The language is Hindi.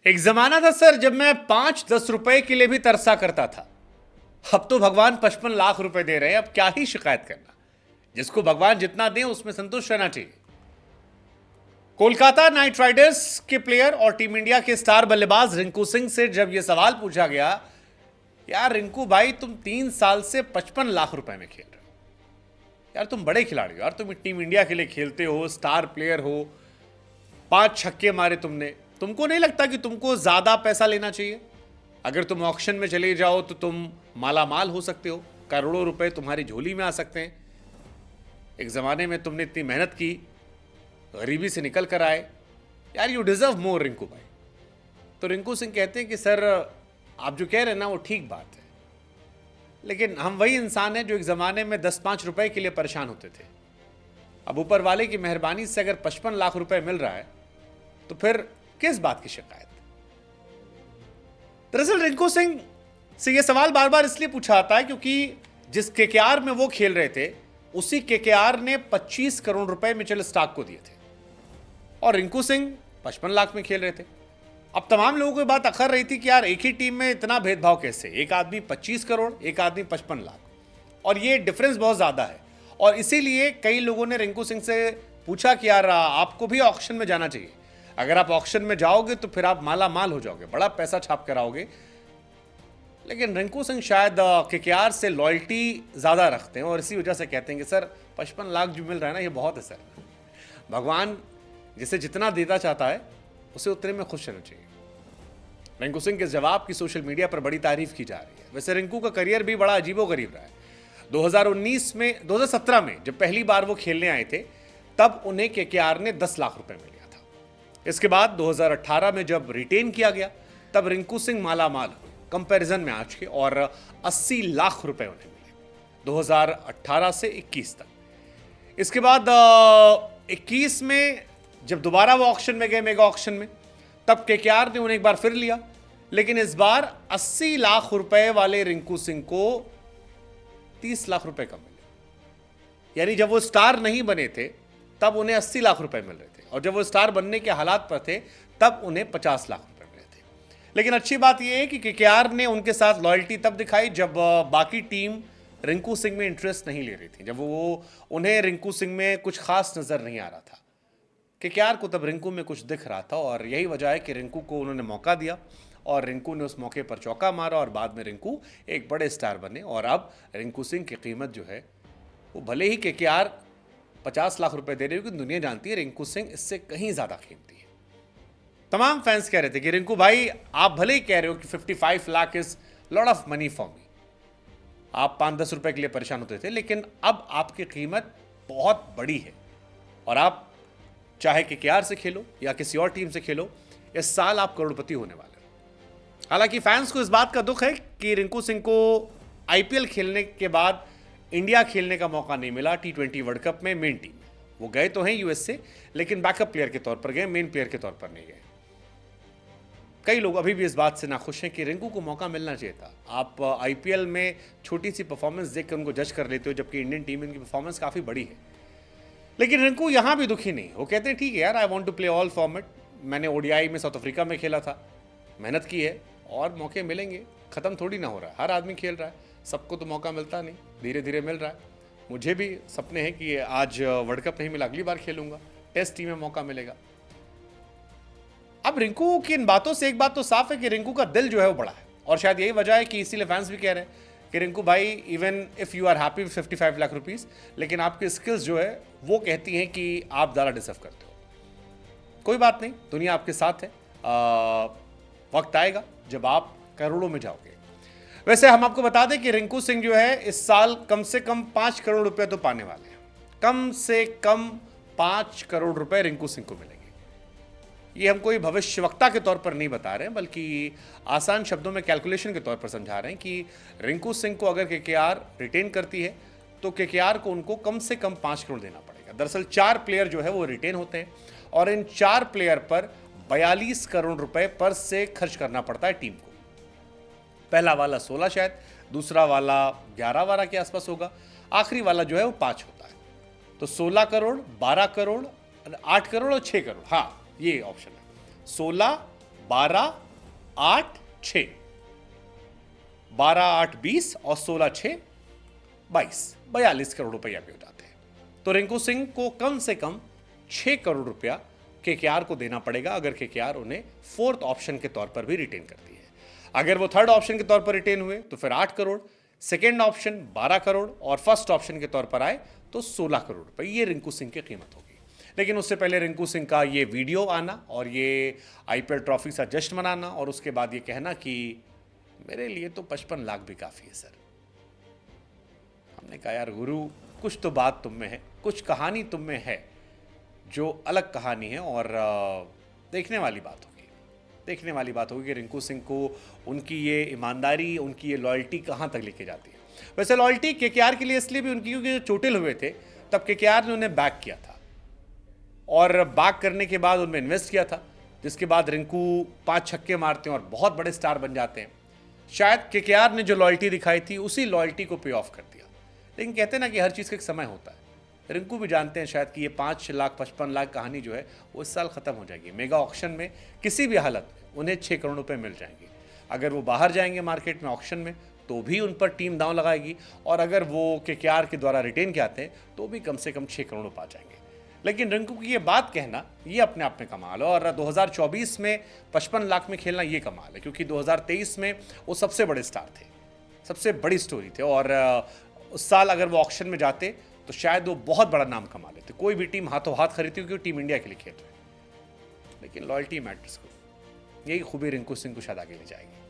एक जमाना था सर जब मैं 5-10 रुपए के लिए भी तरसा करता था। अब तो भगवान 55 लाख रुपए दे रहे हैं, अब क्या ही शिकायत करना। जिसको भगवान जितना दे उसमें संतुष्ट रहना चाहिए। कोलकाता नाइट राइडर्स के प्लेयर और टीम इंडिया के स्टार बल्लेबाज रिंकू सिंह से जब यह सवाल पूछा गया, यार रिंकू भाई तुम 3 साल से 55 लाख रुपए में खेल रहे हो, यार तुम बड़े खिलाड़ी हो, यार तुम टीम इंडिया के लिए खेलते हो, स्टार प्लेयर हो, 5 छक्के मारे तुमने, तुमको नहीं लगता कि तुमको ज्यादा पैसा लेना चाहिए? अगर तुम ऑक्शन में चले जाओ तो तुम माला माल हो सकते हो, करोड़ों रुपए तुम्हारी झोली में आ सकते हैं। एक जमाने में तुमने इतनी मेहनत की, गरीबी से निकल कर आए, यार यू डिजर्व मोर रिंकू भाई। तो रिंकू सिंह कहते हैं कि सर आप जो कह रहे हैं ना वो ठीक बात है, लेकिन हम वही इंसान हैं जो एक ज़माने में 10-5 रुपए के लिए परेशान होते थे। अब ऊपर वाले की मेहरबानी से अगर 55 लाख रुपए मिल रहा है तो फिर किस बात की शिकायत? दरअसल रिंकू सिंह से यह सवाल बार बार इसलिए पूछा जाता है क्योंकि जिस केकेआर में वो खेल रहे थे उसी केकेआर ने 25 करोड़ रुपए मिचेल स्टार्क को दिए थे और रिंकू सिंह 55 लाख में खेल रहे थे। अब तमाम लोगों को ये बात अखर रही थी कि यार एक ही टीम में इतना भेदभाव कैसे, एक आदमी 25 करोड़, एक आदमी 55 लाख, और ये डिफरेंस बहुत ज्यादा है। और इसीलिए कई लोगों ने रिंकू सिंह से पूछा कि यार आपको भी ऑक्शन में जाना चाहिए, अगर आप ऑक्शन में जाओगे तो फिर आप माला माल हो जाओगे, बड़ा पैसा छाप कर आओगे। लेकिन रिंकू सिंह शायद केकेआर से लॉयल्टी ज्यादा रखते हैं और इसी वजह से कहते हैं कि सर 55 लाख जो मिल रहा है ना ये बहुत है सर, भगवान जिसे जितना देता चाहता है उसे उतने में खुश रहना चाहिए। रिंकू सिंह के जवाब की सोशल मीडिया पर बड़ी तारीफ की जा रही है। वैसे रिंकू का करियर भी बड़ा अजीबोगरीब रहा है। 2017 में जब पहली बार वो खेलने आए थे तब उन्हें केकेआर ने 10 लाख रुपए में लिया था। इसके बाद 2018 में जब रिटेन किया गया तब रिंकू सिंह माला माल हुए कंपैरिजन में आज के, और 80 लाख रुपए उन्हें मिले 2018 से 21 तक। इसके बाद 21 में जब दोबारा वो ऑक्शन में गए, मेगा ऑक्शन में, तब केकेआर ने उन्हें एक बार फिर लिया, लेकिन इस बार 80 लाख रुपए वाले रिंकू सिंह को 30 लाख रुपए कम मिले। यानी जब वो स्टार नहीं बने थे तब उन्हें 80 लाख रुपए मिल रहे थे और जब वो स्टार बनने के हालात पर थे तब उन्हें 50 लाख रुपए मिले थे। लेकिन अच्छी बात यह है कि केकेआर ने उनके साथ लॉयल्टी तब दिखाई जब बाकी टीम रिंकू सिंह में इंटरेस्ट नहीं ले रही थी, जब वो उन्हें रिंकू सिंह में कुछ खास नजर नहीं आ रहा था। केकेआर को तब रिंकू में कुछ दिख रहा था और यही वजह है कि रिंकू को उन्होंने मौका दिया और रिंकू ने उस मौके पर चौका मारा और बाद में रिंकू एक बड़े स्टार बने। और अब रिंकू सिंह की कीमत जो है वो भले ही केकेआर 50 लाख रुपए दे रही हो, लेकिन दुनिया जानती है रिंकू सिंह इससे कहीं ज्यादा कीमती है। तमाम फैंस कह रहे थे कि रिंकू भाई आप भले ही कह रहे हो कि 55 lakh is lot of money for me, आप 5-10 रुपए के लिए परेशान होते थे, लेकिन अब आपकी कीमत बहुत बड़ी है और आप चाहे केकेआर से खेलो या किसी और टीम से खेलो, इस साल आप करोड़पति होने वाले हो। हालांकि फैंस को इस बात का दुख है कि रिंकू सिंह को आईपीएल खेलने के बाद इंडिया खेलने का मौका नहीं मिला T20 वर्ल्ड कप में मेन टीम में। वो गए तो हैं यूएस से, लेकिन बैकअप प्लेयर के तौर पर गए, मेन प्लेयर के तौर पर नहीं गए। कई लोग अभी भी इस बात से नाखुश हैं कि रिंकू को मौका मिलना चाहिए था। आप आईपीएल में छोटी सी परफॉर्मेंस देखकर उनको जज कर लेते हो, जबकि इंडियन टीम की परफॉर्मेंस काफी बड़ी है। लेकिन रिंकू यहां भी दुखी नहीं, वो कहते हैं ठीक है यार, I want to play all format, मैंने ओडीआई में साउथ अफ्रीका में खेला था, मेहनत की है और मौके मिलेंगे, खत्म थोड़ी ना हो रहा है, हर आदमी खेल रहा है, सबको तो मौका मिलता नहीं, धीरे धीरे मिल रहा है। मुझे भी सपने हैं कि आज वर्ल्ड कप नहीं मिला, अगली बार खेलूंगा, टेस्ट टीम में मौका मिलेगा। अब रिंकू की इन बातों से एक बात तो साफ है कि रिंकू का दिल जो है वो बड़ा है और शायद यही वजह है कि इसीलिए फैंस भी कह रहे हैं कि रिंकू भाई even if you are happy with 55 lakh rupees, लेकिन आपकी स्किल्स जो है वो कहती हैं कि आप ज़्यादा डिजर्व करते हो। कोई बात नहीं, दुनिया आपके साथ है, वक्त आएगा जब आप करोड़ों में जाओगे। वैसे हम आपको बता दें कि रिंकू सिंह जो है इस साल कम से कम 5 करोड़ रुपए तो पाने वाले हैं, कम से कम 5 करोड़ रुपए रिंकू सिंह को मिलेंगे। ये हम कोई भविष्यवक्ता के तौर पर नहीं बता रहे हैं, बल्कि आसान शब्दों में कैलकुलेशन के तौर पर समझा रहे हैं कि रिंकू सिंह को अगर केकेआर रिटेन करती है तो केकेआर को उनको कम से कम 5 करोड़ देना पड़ेगा। दरअसल 4 प्लेयर जो है वो रिटेन होते हैं और इन 4 प्लेयर पर 42 करोड़ रुपए पर से खर्च करना पड़ता है टीम को। पहला वाला 16 शायद, दूसरा वाला 11-12 के आसपास होगा, आखिरी वाला जो है वो 5 होता है। तो 16 करोड़, 12 करोड़, 8 करोड़ और 6 करोड़, हाँ ये ऑप्शन है, 16, 12, 8, 6, 12, 8, 20 और 16, 6, 22, 42 करोड़ रुपया भी हो जाते हैं। तो रिंकू सिंह को कम से कम 6 करोड़ रुपया केकेआर को देना पड़ेगा अगर केकेआर उन्हें फोर्थ ऑप्शन के तौर पर भी रिटेन करती है। अगर वो थर्ड ऑप्शन के तौर पर रिटेन हुए तो फिर 8 करोड़, सेकेंड ऑप्शन 12 करोड़ और फर्स्ट ऑप्शन के तौर पर आए तो 16 करोड़ रुपए। ये रिंकू सिंह की कीमत होगी। लेकिन उससे पहले रिंकू सिंह का ये वीडियो आना और ये आईपीएल ट्रॉफी सा जश्न मनाना और उसके बाद ये कहना कि मेरे लिए तो 55 लाख भी काफ़ी है सर। हमने कहा यार गुरु, कुछ तो बात तुम में है, कुछ कहानी तुम में है जो अलग कहानी है और देखने वाली बात होगी। देखने वाली बात होगी कि रिंकू सिंह को उनकी ये ईमानदारी, उनकी ये लॉयल्टी कहाँ तक लेके जाती है। वैसे लॉयल्टी केकेआर के लिए इसलिए भी उनकी, क्योंकि जो चोटिल हुए थे तब केकेआर ने उन्हें बैक किया था और बैक करने के बाद उनमें इन्वेस्ट किया था, जिसके बाद रिंकू 5 छक्के मारते हैं और बहुत बड़े स्टार बन जाते हैं। शायद केकेआर ने जो लॉयल्टी दिखाई थी उसी लॉयल्टी को पे ऑफ कर दिया। लेकिन कहते हैं ना कि हर चीज़ का एक समय होता है। रिंकू भी जानते हैं शायद कि ये 5 लाख 55 लाख कहानी जो है वो इस साल ख़त्म हो जाएगी। मेगा ऑक्शन में किसी भी हालत में उन्हें 6 करोड़ रुपए मिल जाएंगे। अगर वो बाहर जाएंगे मार्केट में ऑक्शन में तो भी उन पर टीम दांव लगाएगी और अगर वो केकेआर के द्वारा रिटेन के आते हैं तो भी कम से कम 6 करोड़ पा जाएंगे। लेकिन रिंकू की ये बात कहना ये अपने आप में कमाल है और 2024 में 55 लाख में खेलना ये कमाल है, क्योंकि 2023 में वो सबसे बड़े स्टार थे, सबसे बड़ी स्टोरी थे और उस साल अगर वो ऑक्शन में जाते तो शायद वो बहुत बड़ा नाम कमा लेते। कोई भी टीम हाथों हाथ खरीदती क्योंकि टीम इंडिया के लिए खेल रहे हैं। लेकिन लॉयल्टी मैटर्स को, यही खूबी रिंकू सिंह को शायद आगे ले जाएगी।